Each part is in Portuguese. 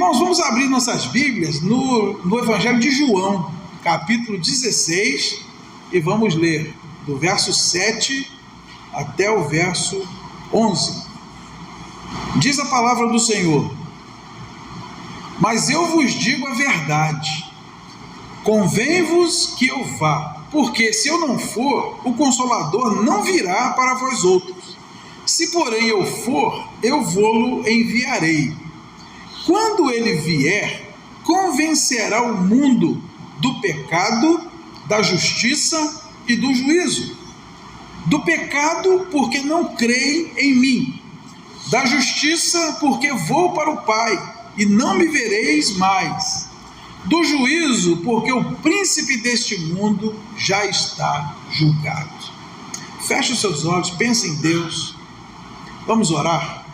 Irmãos, vamos abrir nossas Bíblias no Evangelho de João, capítulo 16, e vamos ler do verso 7 até o verso 11. Diz a palavra do Senhor: mas eu vos digo a verdade, convém-vos que eu vá, porque se eu não for, o Consolador não virá para vós outros. Se porém eu for, eu vô-lo enviarei. Quando ele vier, convencerá o mundo do pecado, da justiça e do juízo. Do pecado, porque não creem em mim. Da justiça, porque vou para o Pai, e não me vereis mais. Do juízo, porque o príncipe deste mundo já está julgado. Feche os seus olhos, pense em Deus. Vamos orar.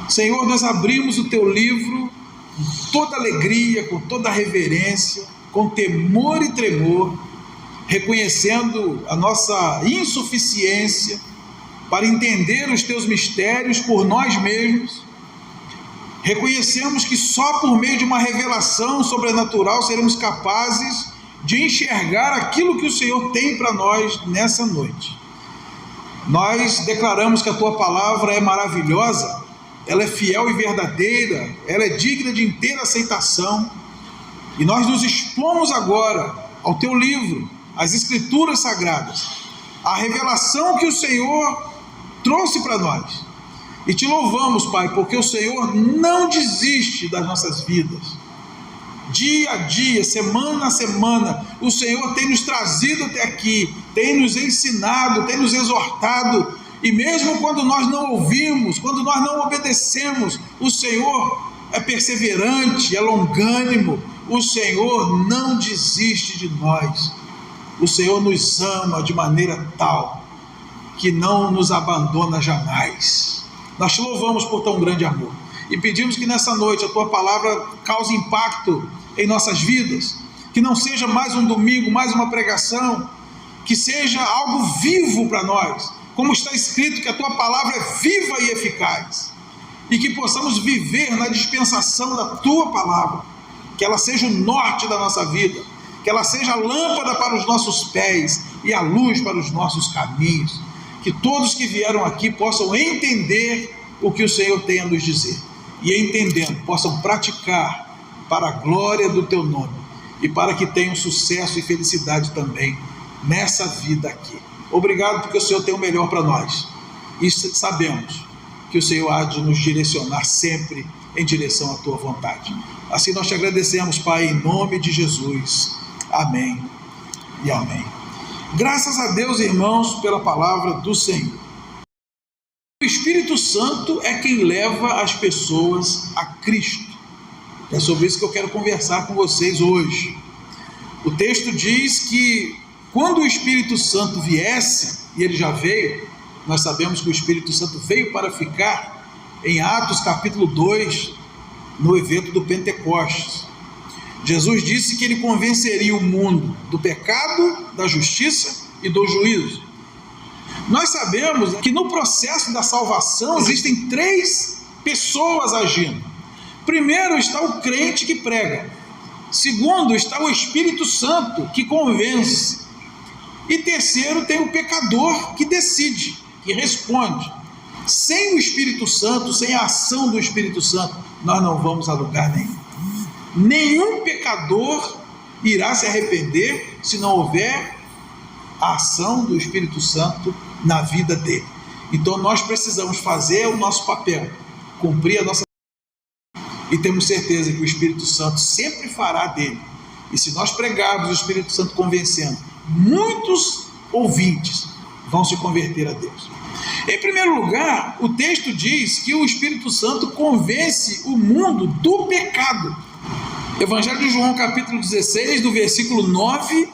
Senhor, nós abrimos o teu livro com toda alegria, com toda reverência, com temor e tremor, reconhecendo a nossa insuficiência para entender os teus mistérios por nós mesmos. Reconhecemos que só por meio de uma revelação sobrenatural seremos capazes de enxergar aquilo que o Senhor tem para nós nessa noite. Nós declaramos que a tua palavra é maravilhosa, ela é fiel e verdadeira, ela é digna de inteira aceitação, e nós nos expomos agora ao teu livro, às Escrituras Sagradas, a revelação que o Senhor trouxe para nós, e te louvamos, Pai, porque o Senhor não desiste das nossas vidas. Dia a dia, semana a semana, o Senhor tem nos trazido até aqui, tem nos ensinado, tem nos exortado, e mesmo quando nós não ouvimos, quando nós não obedecemos, o Senhor é perseverante, é longânimo, o Senhor não desiste de nós, o Senhor nos ama de maneira tal, que não nos abandona jamais. Nós te louvamos por tão grande amor, e pedimos que nessa noite a tua palavra cause impacto em nossas vidas, que não seja mais um domingo, mais uma pregação, que seja algo vivo para nós, como está escrito que a tua palavra é viva e eficaz, e que possamos viver na dispensação da tua palavra, que ela seja o norte da nossa vida, que ela seja a lâmpada para os nossos pés e a luz para os nossos caminhos, que todos que vieram aqui possam entender o que o Senhor tem a nos dizer, e entendendo, possam praticar para a glória do teu nome, e para que tenham sucesso e felicidade também nessa vida aqui. Obrigado porque o Senhor tem o melhor para nós, e sabemos que o Senhor há de nos direcionar sempre em direção à tua vontade. Assim nós te agradecemos, Pai, em nome de Jesus. Amém e amém. Graças a Deus, irmãos, pela palavra do Senhor. O Espírito Santo é quem leva as pessoas a Cristo. É sobre isso que eu quero conversar com vocês hoje. O texto diz que quando o Espírito Santo viesse, e ele já veio, nós sabemos que o Espírito Santo veio para ficar, em Atos capítulo 2, no evento do Pentecostes. Jesus disse que ele convenceria o mundo do pecado, da justiça e do juízo. Nós sabemos que no processo da salvação existem três pessoas agindo. Primeiro está o crente que prega. Segundo está o Espírito Santo que convence. E terceiro tem o pecador que decide, que responde. Sem o Espírito Santo, sem a ação do Espírito Santo, nós não vamos a lugar nenhum. Nenhum pecador irá se arrepender se não houver a ação do Espírito Santo na vida dele. Então nós precisamos fazer o nosso papel, cumprir a nossa, e temos certeza que o Espírito Santo sempre fará dele. E se nós pregarmos o Espírito Santo convencendo, muitos ouvintes vão se converter a Deus. Em primeiro lugar, o texto diz que o Espírito Santo convence o mundo do pecado. Evangelho de João capítulo 16, do versículo 9,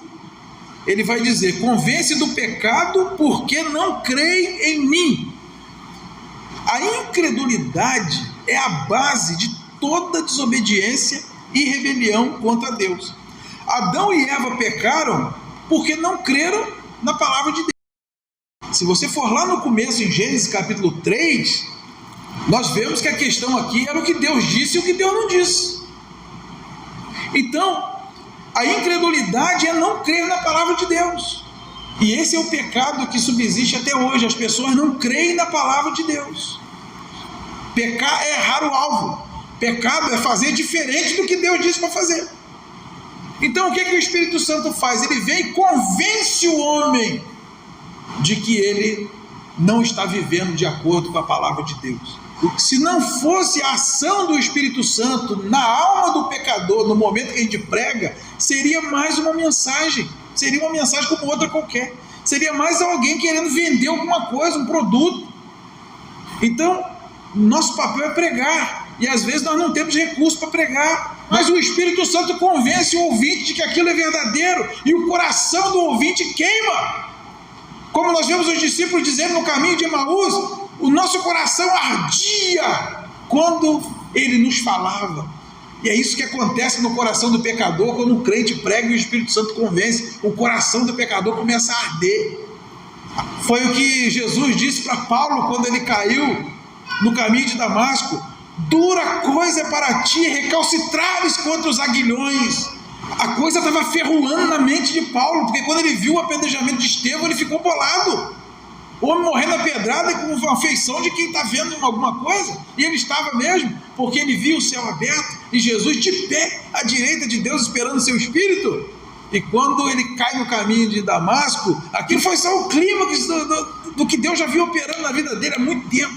ele vai dizer: convence do pecado porque não creem em mim. A incredulidade é a base de toda desobediência e rebelião contra Deus. Adão e Eva pecaram porque não creram na palavra de Deus. Se você for lá no começo, em Gênesis capítulo 3, Nós vemos que a questão aqui era o que Deus disse e o que Deus não disse. Então, a incredulidade é não crer na palavra de Deus. E esse é o pecado que subsiste até hoje. As pessoas não creem na palavra de Deus. Pecar é errar o alvo. Pecado é fazer diferente do que Deus disse para fazer. Então o que o Espírito Santo faz? Ele vem e convence o homem de que ele não está vivendo de acordo com a palavra de Deus. Se não fosse a ação do Espírito Santo na alma do pecador, no momento que a gente prega, seria mais uma mensagem. Seria uma mensagem como outra qualquer. Seria mais alguém querendo vender alguma coisa, um produto. Então, nosso papel é pregar. E às vezes nós não temos recurso para pregar. Mas o Espírito Santo convence o ouvinte de que aquilo é verdadeiro. E o coração do ouvinte queima. Como nós vemos os discípulos dizendo no caminho de Emaús, o nosso coração ardia quando ele nos falava. E é isso que acontece no coração do pecador quando um crente prega e o Espírito Santo convence. O coração do pecador começa a arder. Foi o que Jesus disse para Paulo quando ele caiu no caminho de Damasco: dura coisa é para ti recalcitrares contra os aguilhões. A coisa estava ferrulando na mente de Paulo, porque quando ele viu o apedrejamento de Estevão, ele ficou bolado. O homem morrendo a pedrada com uma feição de quem está vendo alguma coisa, e ele estava mesmo, porque ele viu o céu aberto e Jesus de pé à direita de Deus esperando o seu espírito. E quando ele cai no caminho de Damasco, aquilo foi só o clímax do que Deus já viu operando na vida dele há muito tempo.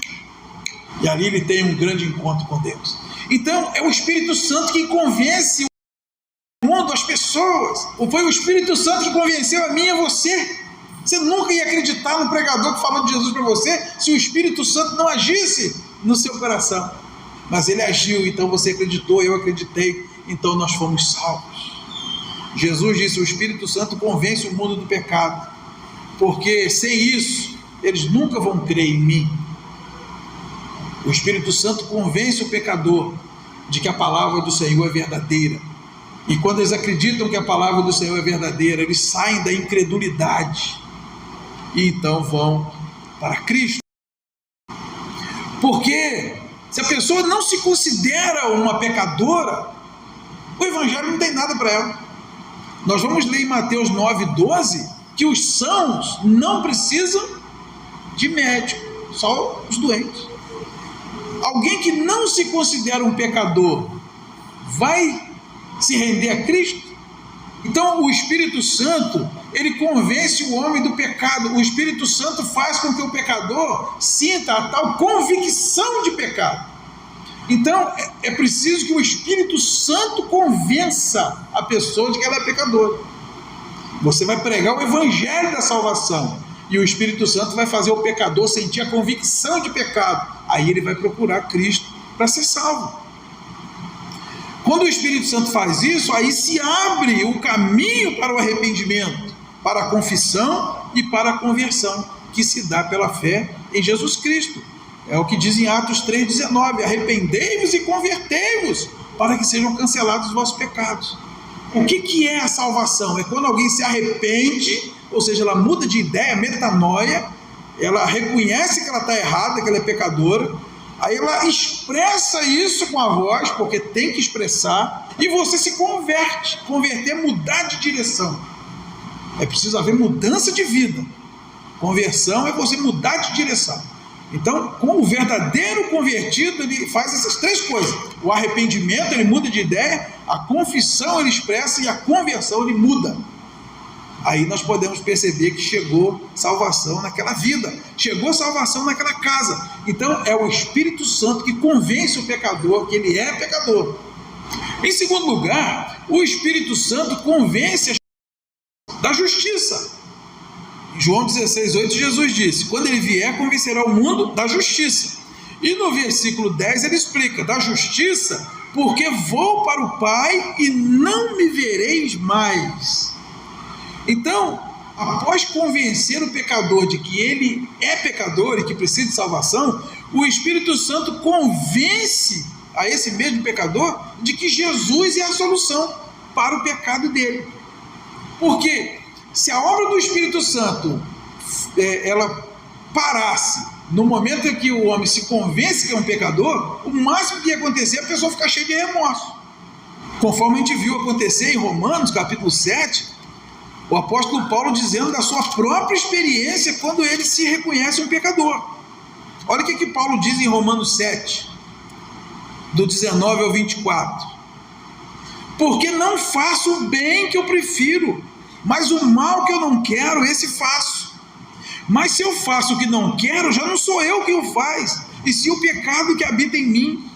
E ali ele tem um grande encontro com Deus. Então é o Espírito Santo que convence o mundo, as pessoas. Foi o Espírito Santo que convenceu a mim e a você. Você nunca ia acreditar no pregador que falou de Jesus para você se o Espírito Santo não agisse no seu coração. Mas ele agiu, então você acreditou, eu acreditei, então nós fomos salvos. Jesus disse: o Espírito Santo convence o mundo do pecado, porque sem isso eles nunca vão crer em mim. O Espírito Santo convence o pecador de que a palavra do Senhor é verdadeira. E quando eles acreditam que a palavra do Senhor é verdadeira, eles saem da incredulidade e então vão para Cristo. Porque se a pessoa não se considera uma pecadora, o Evangelho não tem nada para ela. Nós vamos ler em Mateus 9,12 que os sãos não precisam de médico, só os doentes. Alguém que não se considera um pecador vai se render a Cristo? Então o Espírito Santo, ele convence o homem do pecado. O Espírito Santo faz com que o pecador sinta a tal convicção de pecado. Então é preciso que o Espírito Santo convença a pessoa de que ela é pecadora. Você vai pregar o Evangelho da salvação e o Espírito Santo vai fazer o pecador sentir a convicção de pecado. Aí ele vai procurar Cristo para ser salvo. Quando o Espírito Santo faz isso, aí se abre o caminho para o arrependimento, para a confissão e para a conversão, que se dá pela fé em Jesus Cristo. É o que diz em Atos 3,19: arrependei-vos e convertei-vos, para que sejam cancelados os vossos pecados. O que é a salvação? É quando alguém se arrepende, ou seja, ela muda de ideia, metanoia, ela reconhece que ela está errada, que ela é pecadora, aí ela expressa isso com a voz, porque tem que expressar, e você se converte. Converter é mudar de direção. É preciso haver mudança de vida. Conversão é você mudar de direção. Então, com o verdadeiro convertido, ele faz essas três coisas. O arrependimento, ele muda de ideia, a confissão ele expressa e a conversão ele muda. Aí nós podemos perceber que chegou salvação naquela vida, chegou salvação naquela casa. Então é o Espírito Santo que convence o pecador que ele é pecador. Em segundo lugar, o Espírito Santo convence da justiça. Em João 16,8 Jesus disse: quando ele vier, convencerá o mundo da justiça. E no versículo 10 ele explica: da justiça, porque vou para o Pai e não me vereis mais. Então, após convencer o pecador de que ele é pecador e que precisa de salvação, o Espírito Santo convence a esse mesmo pecador de que Jesus é a solução para o pecado dele. Porque se a obra do Espírito Santo ela parasse no momento em que o homem se convence que é um pecador, o máximo que ia acontecer é a pessoa ficar cheia de remorso. Conforme a gente viu acontecer em Romanos, capítulo 7, o apóstolo Paulo dizendo da sua própria experiência quando ele se reconhece um pecador. Olha o que Paulo diz em Romanos 7, do 19 ao 24. Porque não faço o bem que eu prefiro, mas o mal que eu não quero, esse faço. Mas se eu faço o que não quero, já não sou eu quem o faz, e sim o pecado que habita em mim.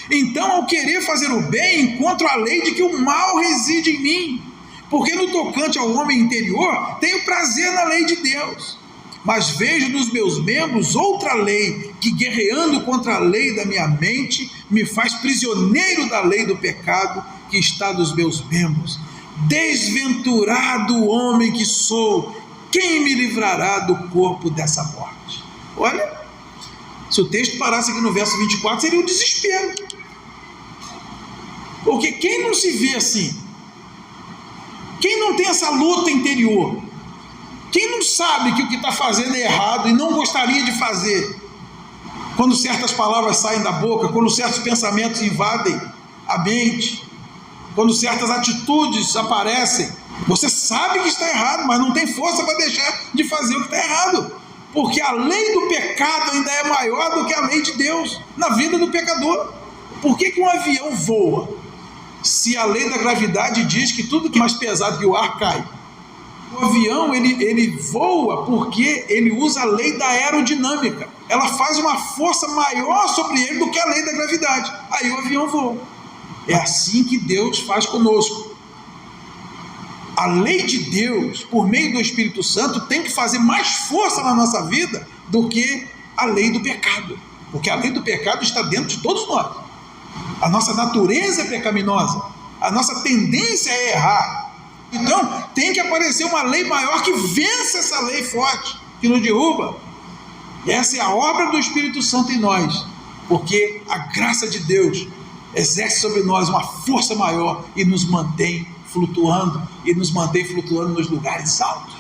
Então, ao querer fazer o bem, encontro a lei de que o mal reside em mim. Porque no tocante ao homem interior, tenho prazer na lei de Deus. Mas vejo nos meus membros outra lei, que guerreando contra a lei da minha mente, me faz prisioneiro da lei do pecado que está nos meus membros. Desventurado homem que sou, quem me livrará do corpo dessa morte? Olha, se o texto parasse aqui no verso 24, seria um desespero. Porque quem não se vê assim? Quem não tem essa luta interior? Quem não sabe que o que está fazendo é errado e não gostaria de fazer? Quando certas palavras saem da boca, quando certos pensamentos invadem a mente, quando certas atitudes aparecem, você sabe que está errado, mas não tem força para deixar de fazer o que está errado, porque a lei do pecado ainda é maior do que a lei de Deus na vida do pecador. Por que um avião voa se a lei da gravidade diz que tudo que é mais pesado que o ar cai? O avião ele voa porque ele usa a lei da aerodinâmica. Ela faz uma força maior sobre ele do que a lei da gravidade. Aí o avião voa. É assim que Deus faz conosco. A lei de Deus, por meio do Espírito Santo, tem que fazer mais força na nossa vida do que a lei do pecado. Porque a lei do pecado está dentro de todos nós. A nossa natureza é pecaminosa. A nossa tendência é errar. Então, tem que aparecer uma lei maior que vença essa lei forte, que nos derruba. E essa é a obra do Espírito Santo em nós, porque a graça de Deus exerce sobre nós uma força maior e nos mantém flutuando, nos lugares altos.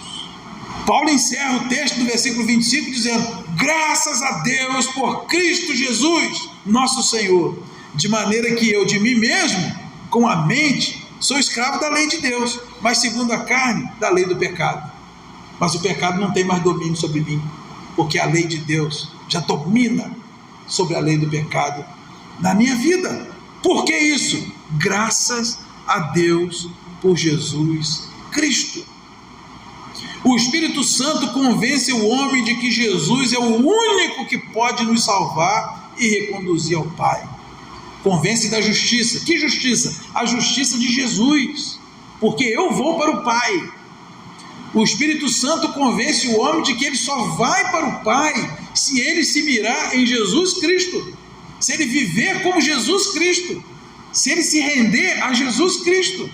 Paulo encerra o texto do versículo 25 dizendo: graças a Deus por Cristo Jesus, nosso Senhor, de maneira que eu de mim mesmo, com a mente, sou escravo da lei de Deus, mas segundo a carne, da lei do pecado. Mas o pecado não tem mais domínio sobre mim, porque a lei de Deus já domina sobre a lei do pecado na minha vida. Por que isso? Graças a Deus por Jesus Cristo. O Espírito Santo convence o homem de que Jesus é o único que pode nos salvar e reconduzir ao Pai. Convence da justiça. Que justiça? A justiça de Jesus, porque eu vou para o Pai. O Espírito Santo convence o homem de que ele só vai para o Pai se ele se mirar em Jesus Cristo, se ele viver como Jesus Cristo, se ele se render a Jesus Cristo.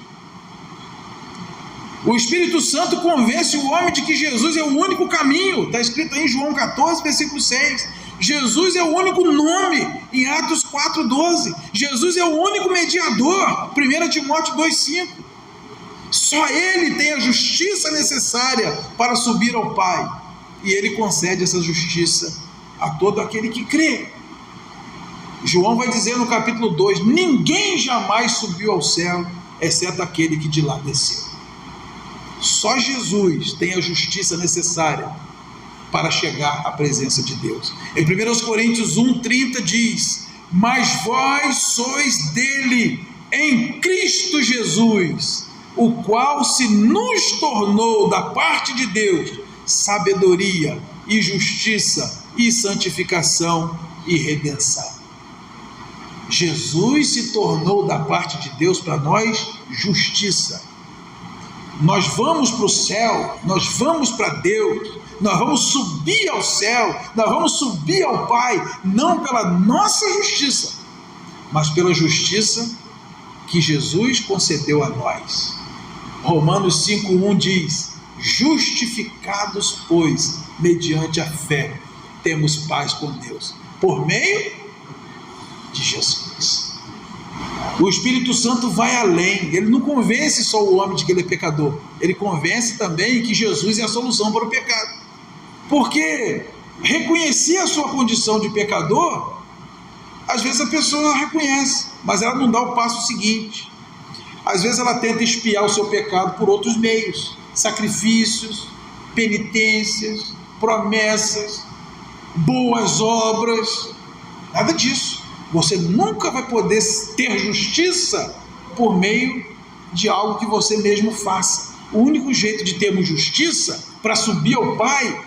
O Espírito Santo convence o homem de que Jesus é o único caminho. Está escrito aí em João 14, versículo 6. Jesus é o único nome, em Atos 4,12. Jesus é o único mediador, 1 Timóteo 2,5. Só Ele tem a justiça necessária para subir ao Pai, e Ele concede essa justiça a todo aquele que crê. João vai dizer no capítulo 2: ninguém jamais subiu ao céu, exceto aquele que de lá desceu. Só Jesus tem a justiça necessária para chegar à presença de Deus. Em 1 Coríntios 1,30 diz: mas vós sois dele, em Cristo Jesus, o qual se nos tornou da parte de Deus sabedoria e justiça e santificação e redenção. Jesus se tornou da parte de Deus para nós justiça. Nós vamos para o céu, nós vamos para Deus, nós vamos subir ao céu, nós vamos subir ao Pai, não pela nossa justiça, mas pela justiça que Jesus concedeu a nós. Romanos 5,1 diz: justificados, pois, mediante a fé, temos paz com Deus, por meio de Jesus. O Espírito Santo vai além. Ele não convence só o homem de que ele é pecador, ele convence também que Jesus é a solução para o pecado. Porque reconhecer a sua condição de pecador, às vezes a pessoa reconhece, mas ela não dá o passo seguinte. Às vezes ela tenta expiar o seu pecado por outros meios, sacrifícios, penitências, promessas, boas obras. Nada disso. Você nunca vai poder ter justiça por meio de algo que você mesmo faça. O único jeito de termos justiça para subir ao Pai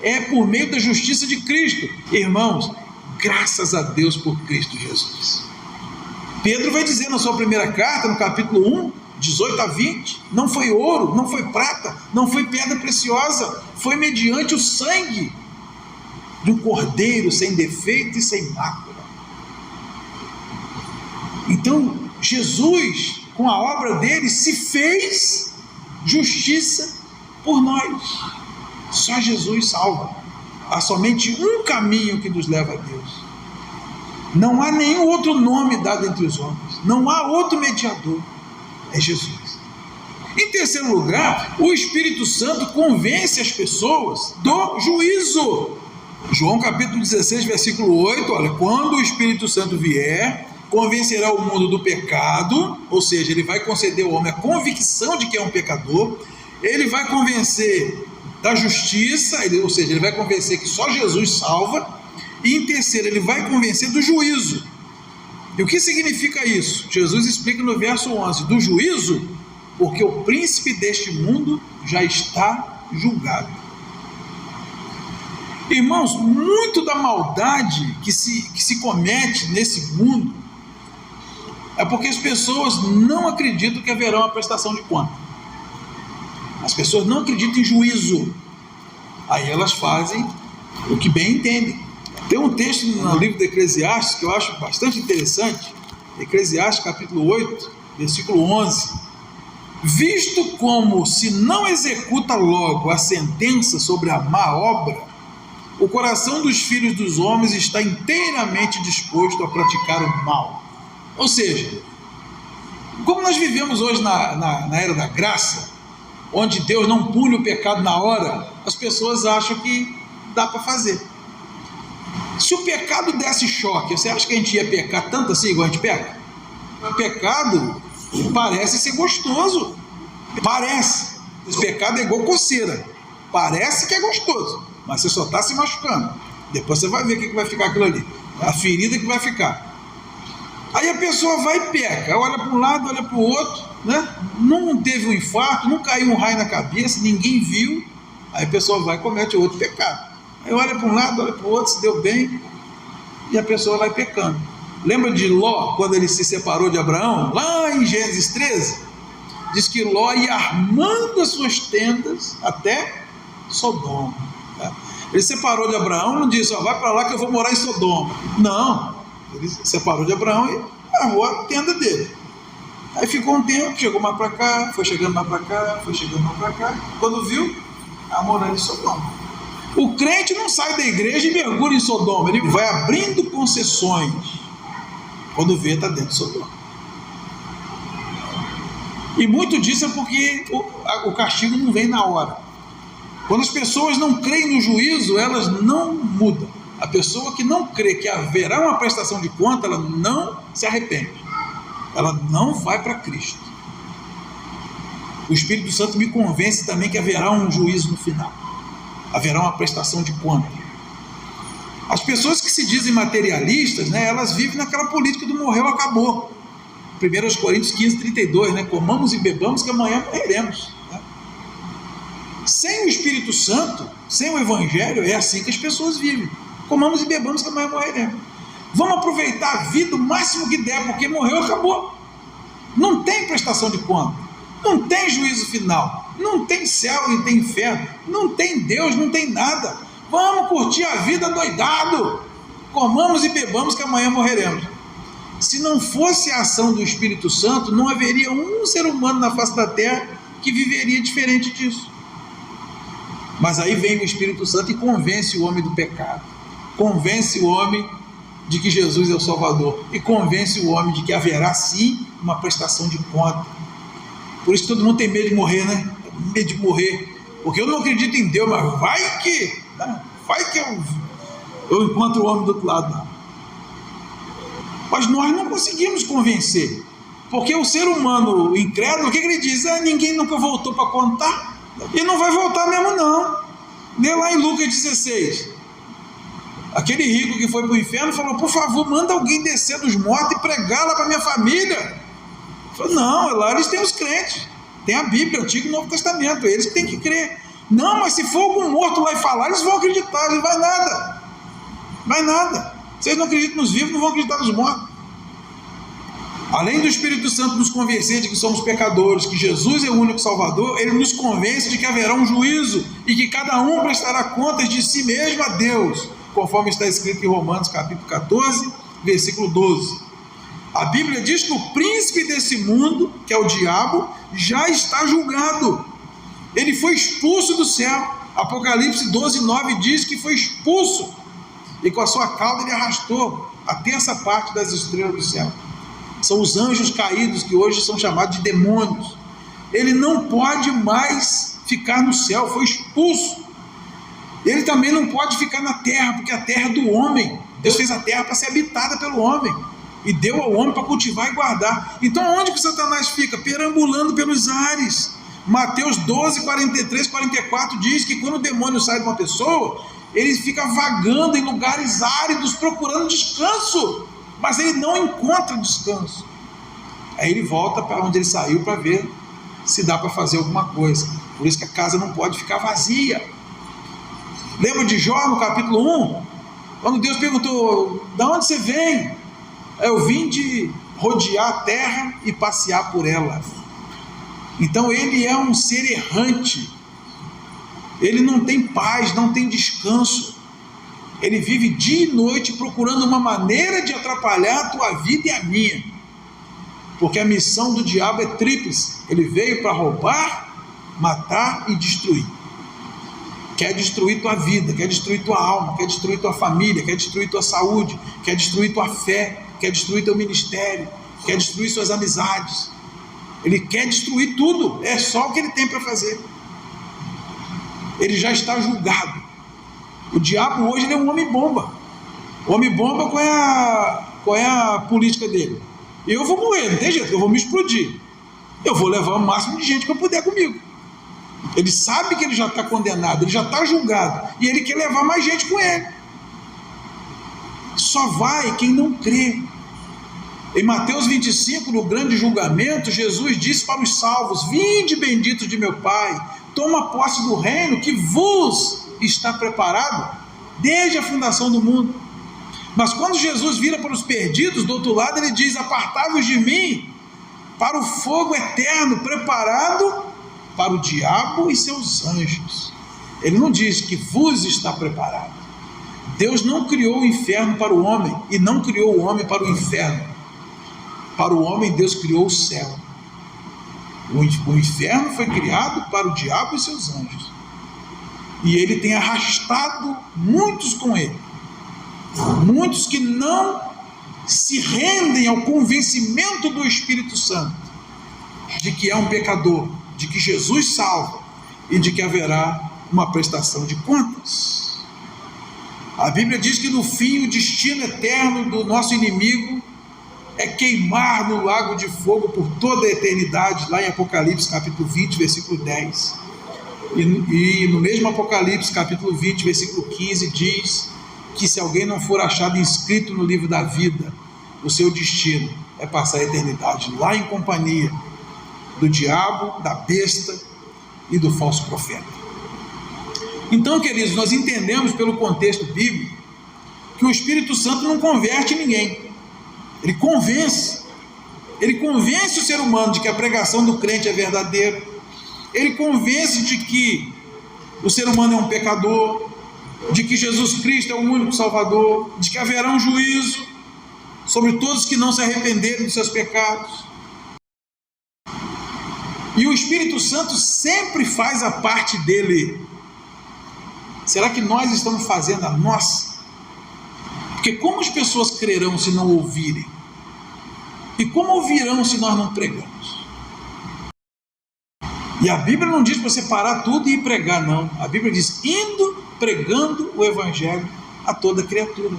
é por meio da justiça de Cristo. Irmãos, graças a Deus por Cristo Jesus. Pedro vai dizer na sua primeira carta, no capítulo 1, 18 a 20, não foi ouro, não foi prata, não foi pedra preciosa, foi mediante o sangue de um cordeiro sem defeito e sem mácula. Então, Jesus, com a obra dele, se fez justiça por nós. Só Jesus salva. Há somente um caminho que nos leva a Deus. Não há nenhum outro nome dado entre os homens. Não há outro mediador. É Jesus. Em terceiro lugar, o Espírito Santo convence as pessoas do juízo. João capítulo 16, versículo 8, olha, quando o Espírito Santo vier, convencerá o mundo do pecado, ou seja, ele vai conceder ao homem a convicção de que é um pecador, ele vai convencer da justiça, ou seja, ele vai convencer que só Jesus salva, e em terceiro, ele vai convencer do juízo. E o que significa isso? Jesus explica no verso 11, do juízo, porque o príncipe deste mundo já está julgado. Irmãos, muito da maldade que se comete nesse mundo é porque as pessoas não acreditam que haverá uma prestação de conta. As pessoas não acreditam em juízo. Aí elas fazem o que bem entendem. Tem um texto no livro de Eclesiastes que eu acho bastante interessante, Eclesiastes capítulo 8, versículo 11. Visto como se não executa logo a sentença sobre a má obra, o coração dos filhos dos homens está inteiramente disposto a praticar o mal. Ou seja, como nós vivemos hoje na era da graça, onde Deus não pune o pecado na hora, as pessoas acham que dá para fazer. Se o pecado desse choque, você acha que a gente ia pecar tanto assim igual a gente peca? O pecado parece ser gostoso. Parece. Esse pecado é igual coceira. Parece que é gostoso, mas você só está se machucando. Depois você vai ver o que vai ficar aquilo ali. A ferida que vai ficar. Aí a pessoa vai e peca. Olha para um lado, olha para o outro, né? Não teve um infarto, não caiu um raio na cabeça, ninguém viu. Aí a pessoa vai e comete outro pecado. Aí olha para um lado, olha para o outro, se deu bem, e a pessoa vai pecando. Lembra de Ló, quando ele se separou de Abraão? Lá em Gênesis 13, diz que Ló ia armando as suas tendas até Sodoma. Tá? Ele separou de Abraão, não disse, ó, vai para lá que eu vou morar em Sodoma. Não, ele separou de Abraão e armou a tenda dele. Aí ficou um tempo, chegou mais para cá, foi chegando mais para cá, foi chegando mais para cá. Quando viu, a morar em Sodoma. O crente não sai da igreja e mergulha em Sodoma, ele vai abrindo concessões. Quando vê, está dentro de Sodoma. E muito disso é porque o castigo não vem na hora. Quando as pessoas não creem no juízo, elas não mudam. A pessoa que não crê que haverá uma prestação de conta, ela não se arrepende. Ela não vai para Cristo. O Espírito Santo me convence também que haverá um juízo no final. Haverá uma prestação de conta. As pessoas que se dizem materialistas, né, elas vivem naquela política do morreu, acabou. 1 Coríntios 15, 32, né, comamos e bebamos que amanhã morreremos. Né? Sem o Espírito Santo, sem o Evangelho, é assim que as pessoas vivem. Comamos e bebamos que amanhã morreremos. Vamos aproveitar a vida o máximo que der, porque morreu, acabou. Não tem prestação de conta. Não tem juízo final. Não tem céu e tem inferno, não tem Deus, não tem nada. Vamos curtir a vida doidado. Comamos e bebamos que amanhã morreremos. Se não fosse a ação do Espírito Santo, não haveria um ser humano na face da terra que viveria diferente disso. Mas aí vem o Espírito Santo e convence o homem do pecado. Convence o homem de que Jesus é o Salvador. E convence o homem de que haverá sim uma prestação de conta. Por isso todo mundo tem medo de morrer, né? Medo de morrer, porque eu não acredito em Deus, mas vai que vai que eu encontro o homem do outro lado. Não. Mas nós não conseguimos convencer, porque o ser humano incrédulo, o que ele diz? Ninguém nunca voltou para contar, e não vai voltar mesmo não. Lê lá em Lucas 16, aquele rico que foi para o inferno falou: por favor, manda alguém descer dos mortos e pregar lá para minha família. Falou: não, lá eles têm os crentes, tem a Bíblia, Antigo e Novo Testamento, eles que têm que crer. Não, mas se for algum morto lá e falar, eles vão acreditar. Não vai nada, vai nada. Vocês não acreditam nos vivos, não vão acreditar nos mortos. Além do Espírito Santo nos convencer de que somos pecadores, que Jesus é o único Salvador, ele nos convence de que haverá um juízo e que cada um prestará contas de si mesmo a Deus, conforme está escrito em Romanos capítulo 14, versículo 12. A Bíblia diz que o príncipe desse mundo, que é o diabo, já está julgado. Ele foi expulso do céu. Apocalipse 12, 9 diz que foi expulso, e com a sua cauda ele arrastou a terça parte das estrelas do céu. São os anjos caídos, que hoje são chamados de demônios. Ele não pode mais ficar no céu, foi expulso. Ele também não pode ficar na terra, porque a terra é do homem. Deus fez a terra para ser habitada pelo homem, e deu ao homem para cultivar e guardar. Então onde que Satanás fica? Perambulando pelos ares. Mateus 12, 43, 44 diz que quando o demônio sai de uma pessoa, ele fica vagando em lugares áridos, procurando descanso, mas ele não encontra descanso. Aí ele volta para onde ele saiu para ver se dá para fazer alguma coisa. Por isso que a casa não pode ficar vazia. Lembra de Jó no capítulo 1? Quando Deus perguntou: de onde você vem? Eu vim de rodear a terra e passear por ela. Então ele é um ser errante, ele não tem paz, não tem descanso, ele vive dia e noite procurando uma maneira de atrapalhar a tua vida e a minha, porque a missão do diabo é tríplice. Ele veio para roubar, matar e destruir. Quer destruir tua vida, quer destruir tua alma, quer destruir tua família, quer destruir tua saúde, quer destruir tua fé, quer destruir teu ministério, quer destruir suas amizades. Ele quer destruir tudo, é só o que ele tem para fazer. Ele já está julgado. O diabo hoje ele é um homem-bomba. O homem-bomba, qual é a política dele? Eu vou morrer, não tem jeito, eu vou me explodir. Eu vou levar o máximo de gente que eu puder comigo. Ele sabe que ele já está condenado, ele já está julgado, e ele quer levar mais gente com ele. Só vai quem não crê. Em Mateus 25, no grande julgamento, Jesus disse para os salvos: vinde benditos de meu Pai, toma posse do reino que vos está preparado desde a fundação do mundo. Mas quando Jesus vira para os perdidos do outro lado, ele diz: apartai-vos de mim para o fogo eterno preparado para o diabo e seus anjos. Ele não diz que vos está preparado. Deus não criou o inferno para o homem e não criou o homem para o inferno. Para o homem, Deus criou o céu. O inferno foi criado para o diabo e seus anjos. E ele tem arrastado muitos com ele. Muitos que não se rendem ao convencimento do Espírito Santo de que é um pecador, de que Jesus salva e de que haverá uma prestação de contas. A Bíblia diz que no fim o destino eterno do nosso inimigo é queimar no lago de fogo por toda a eternidade, lá em Apocalipse capítulo 20, versículo 10. E no mesmo Apocalipse capítulo 20, versículo 15, diz que se alguém não for achado inscrito no livro da vida, o seu destino é passar a eternidade lá em companhia do diabo, da besta e do falso profeta. Então, queridos, nós entendemos pelo contexto bíblico que o Espírito Santo não converte ninguém. Ele convence o ser humano de que a pregação do crente é verdadeira, ele convence de que o ser humano é um pecador, de que Jesus Cristo é o único Salvador, de que haverá um juízo sobre todos que não se arrependerem dos seus pecados. E o Espírito Santo sempre faz a parte dele. Será que nós estamos fazendo a nossa? Porque como as pessoas crerão se não ouvirem? E como ouvirão se nós não pregamos? E a Bíblia não diz para você parar tudo e ir pregar, não. A Bíblia diz: indo pregando o Evangelho a toda criatura.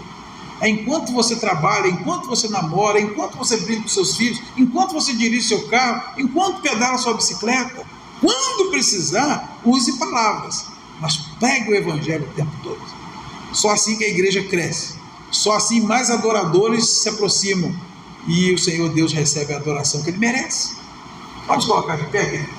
Enquanto você trabalha, enquanto você namora, enquanto você brinca com seus filhos, enquanto você dirige seu carro, enquanto pedala sua bicicleta, quando precisar, use palavras, mas pregue o Evangelho o tempo todo. Só assim que a igreja cresce, só assim mais adoradores se aproximam e o Senhor Deus recebe a adoração que Ele merece. Pode colocar de pé, querido.